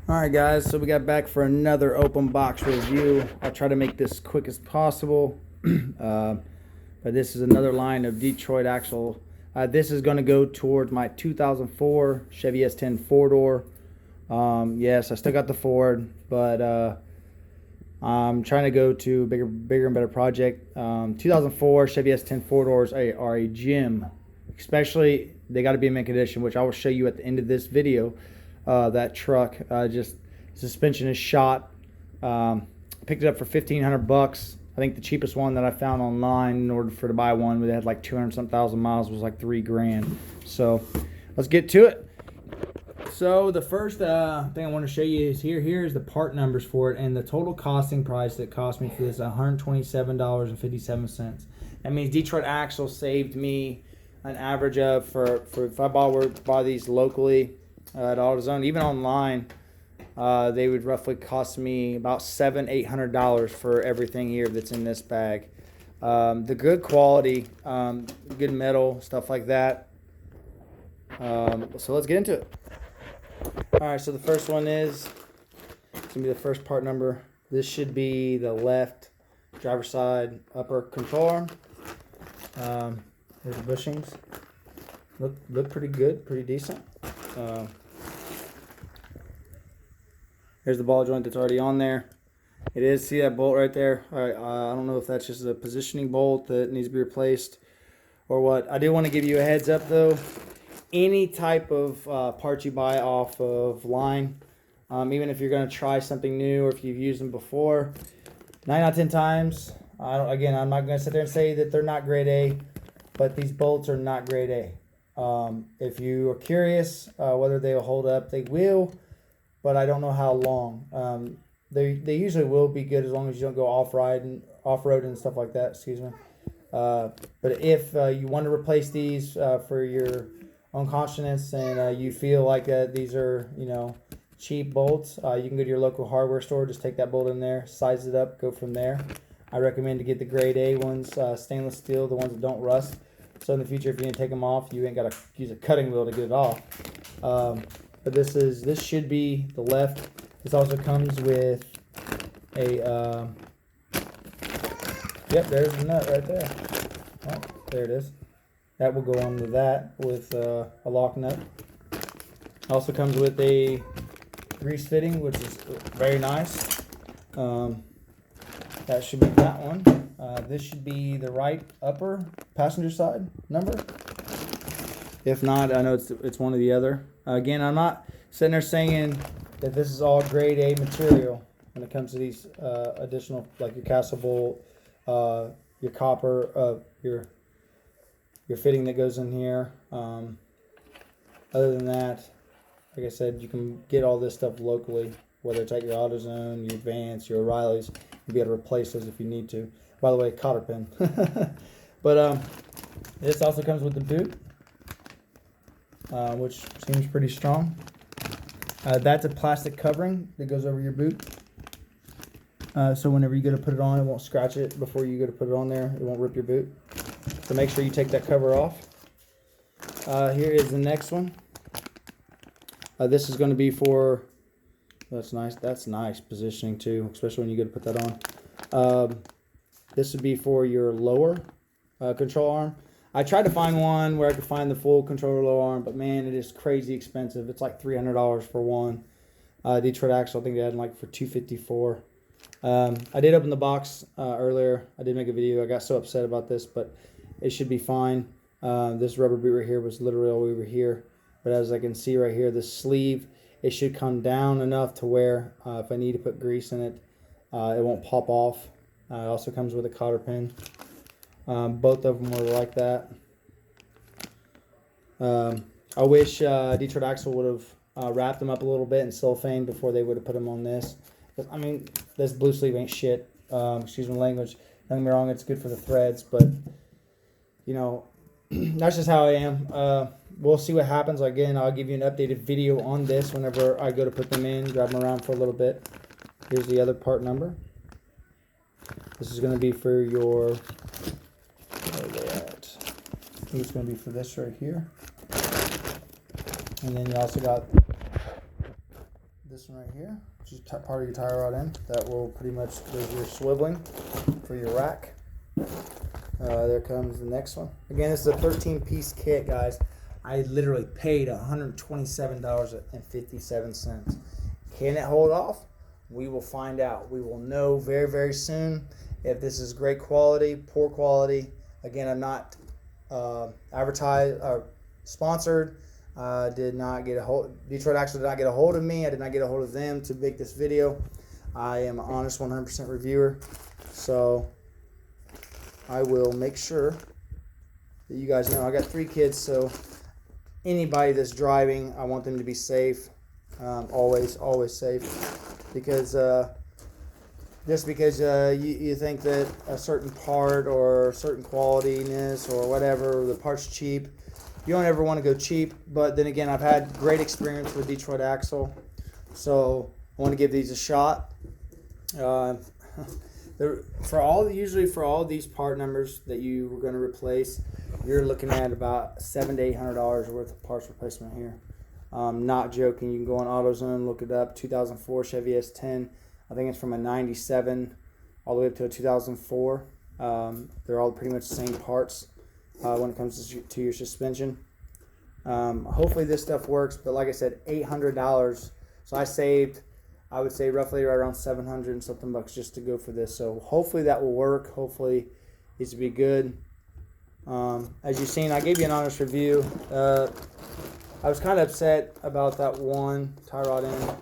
Alright guys, so we got back for another open box review. I'll try to make this quick as possible. But this is another line of Detroit axle. This is going to go towards my 2004 Chevy S10 4-door. Yes, I still got the Ford, but I'm trying to go to bigger and better project. 2004 Chevy S10 4-doors are a gem. Especially, they got to be in mint condition, which I will show you at the end of this video. That truck, just suspension is shot. Picked it up for $1,500. I think the cheapest one that I found online in order to buy one, but it had like 200-some thousand miles, was like $3 grand. So let's get to it. So the first thing I want to show you is here's the part numbers for it, and the total costing price that cost me for this $127.57. That means Detroit Axle saved me an average of, for if I buy these locally at AutoZone, even online, they would roughly cost me about $700-800 for everything here that's in this bag. The good quality, good metal, stuff like that. So let's get into it. Alright, so the first one is, it's going to be the first part number. This should be the left driver's side upper control arm. There's the bushings. Look pretty good, pretty decent. There's the ball joint that's already on there. It is, see that bolt right there? I don't know if that's just a positioning bolt that needs to be replaced or what. I do want to give you a heads up though. Any type of parts you buy off of line, even if you're going to try something new or if you've used them before, 9 out of 10 times, again, I'm not going to sit there and say that they're not grade A, but these bolts are not grade A. If you are curious whether they will hold up, they will, but I don't know how long. They usually will be good as long as you don't go off-road and stuff like that, excuse me. But if you want to replace these for your own conscience and you feel like these are, cheap bolts, you can go to your local hardware store, just take that bolt in there, size it up, go from there. I recommend to get the grade A ones, stainless steel, the ones that don't rust. So in the future, if you need to take them off, you ain't got to use a cutting wheel to get it off. But this should be the left. This also comes with a, yep, there's the nut right there. Oh, there it is. That will go on with that with a lock nut. Also comes with a grease fitting, which is very nice. That should be that one. This should be the right upper passenger side number. If not, I know it's one or the other. Again, I'm not sitting there saying that this is all grade A material when it comes to these additional, like your castle bolt, your copper, your fitting that goes in here. Other than that, like I said, you can get all this stuff locally, whether it's at your AutoZone, your Advance, your O'Reilly's. You'll be able to replace those if you need to. By the way, Cotter Pin. But this also comes with the boot, which seems pretty strong. That's a plastic covering that goes over your boot. So whenever you go to put it on, it won't scratch it before you go to put it on there. It won't rip your boot. So make sure you take that cover off. Here is the next one. This is going to be for, that's nice positioning too, especially when you go to put that on. This would be for your lower control arm. I tried to find one where I could find the full controller lower arm, but man, it is crazy expensive. It's like $300 for one. Detroit Axle, I think they had them like for $254. I did open the box earlier. I did make a video. I got so upset about this, but it should be fine. This rubber boot right here was literally all over here. But as I can see right here, the sleeve, it should come down enough to where if I need to put grease in it, it won't pop off. It also comes with a cotter pin. Both of them were like that. I wish Detroit Axle would have wrapped them up a little bit in cellophane before they would have put them on this. I mean, this blue sleeve ain't shit. Excuse my language. Don't get me wrong, it's good for the threads, but that's just how I am. We'll see what happens. Again, I'll give you an updated video on this whenever I go to put them in, grab them around for a little bit. Here's the other part number. This is going to be for your, where are they at? I think it's going to be for this right here. And then you also got this one right here, which is part of your tie rod end. That will pretty much do your swiveling for your rack. There comes the next one. Again, this is a 13-piece kit, guys. I literally paid $127.57. Can it hold off? We will find out. We will know very, very soon if this is great quality, poor quality. Again, I'm not advertised or sponsored. Did not get a hold. Detroit Axle did not get a hold of me. I did not get a hold of them to make this video. I am an honest 100% reviewer, so I will make sure that you guys know. I got 3 kids, so anybody that's driving, I want them to be safe. Always safe, because just because you think that a certain part or certain qualityness or whatever, the part's cheap, you don't ever want to go cheap. But then again, I've had great experience with Detroit Axle, so I want to give these a shot. Usually for all these part numbers that you were going to replace, you're looking at about $700 to $800 worth of parts replacement here. Not joking. You can go on AutoZone, look it up. 2004 Chevy S10. I think it's from a 97 all the way up to a 2004. They're all pretty much the same parts when it comes to your suspension. Hopefully this stuff works, but like I said, $800. So I saved, I would say, roughly right around 700 and something bucks just to go for this. So hopefully that will work. Hopefully it will be good. As you've seen, I gave you an honest review. I was kind of upset about that one tie rod end,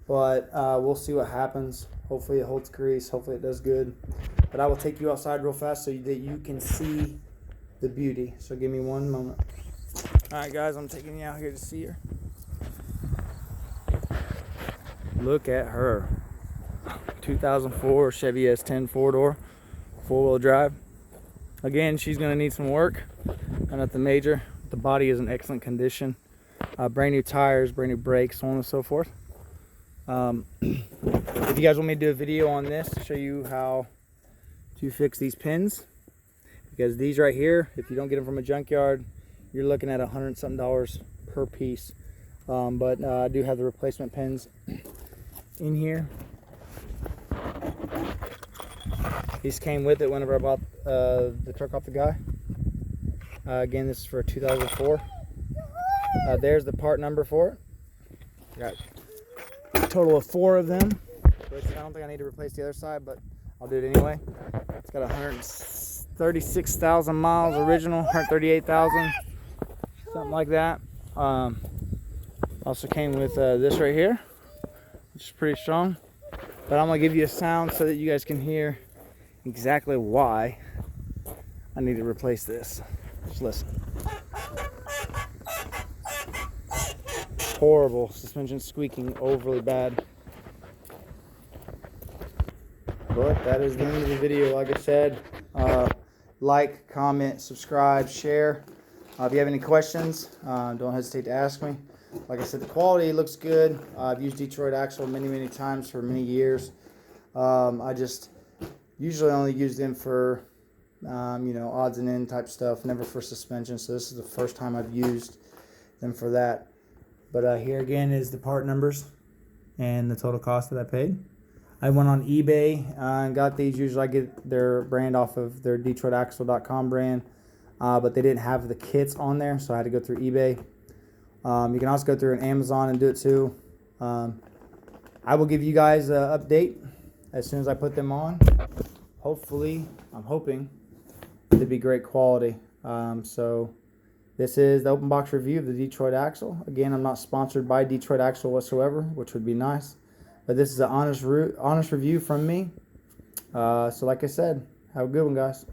but we'll see what happens. Hopefully it holds grease. Hopefully it does good. But I will take you outside real fast so that you can see the beauty. So give me one moment. All right, guys, I'm taking you out here to see her. Look at her. 2004 Chevy S10 4-door, 4-wheel drive. Again, she's going to need some work. Nothing major. The body is in excellent condition. Brand new tires, brand new brakes, so on and so forth. If you guys want me to do a video on this to show you how to fix these pins, because these right here, if you don't get them from a junkyard, you're looking at $100 something per piece. But I do have the replacement pins in here. These came with it whenever I bought the truck off the guy. Again, this is for 2004. There's the part number for it. Got a total of 4 of them, which I don't think I need to replace the other side, but I'll do it anyway. It's got 136,000 miles original, 138,000, something like that. Also came with this right here, which is pretty strong. But I'm gonna give you a sound so that you guys can hear exactly why I need to replace this. Just listen. Horrible suspension squeaking, overly bad. But that is the end of the video. Like I said, like, comment, subscribe, share. If you have any questions, don't hesitate to ask me. Like I said, the quality looks good. I've used Detroit Axle many times for many years. I just usually only use them for odds and end type stuff, never for suspension. So this is the first time I've used them for that. But here again is the part numbers and the total cost that I paid. I went on eBay and got these. Usually I get their brand off of their DetroitAxle.com brand, but they didn't have the kits on there, so I had to go through eBay. You can also go through an Amazon and do it too. I will give you guys an update as soon as I put them on. Hopefully, I'm hoping to be great quality. So this is the open box review of the Detroit Axle. Again, I'm not sponsored by Detroit Axle whatsoever, which would be nice. But this is an honest review from me. So like I said, have a good one, guys.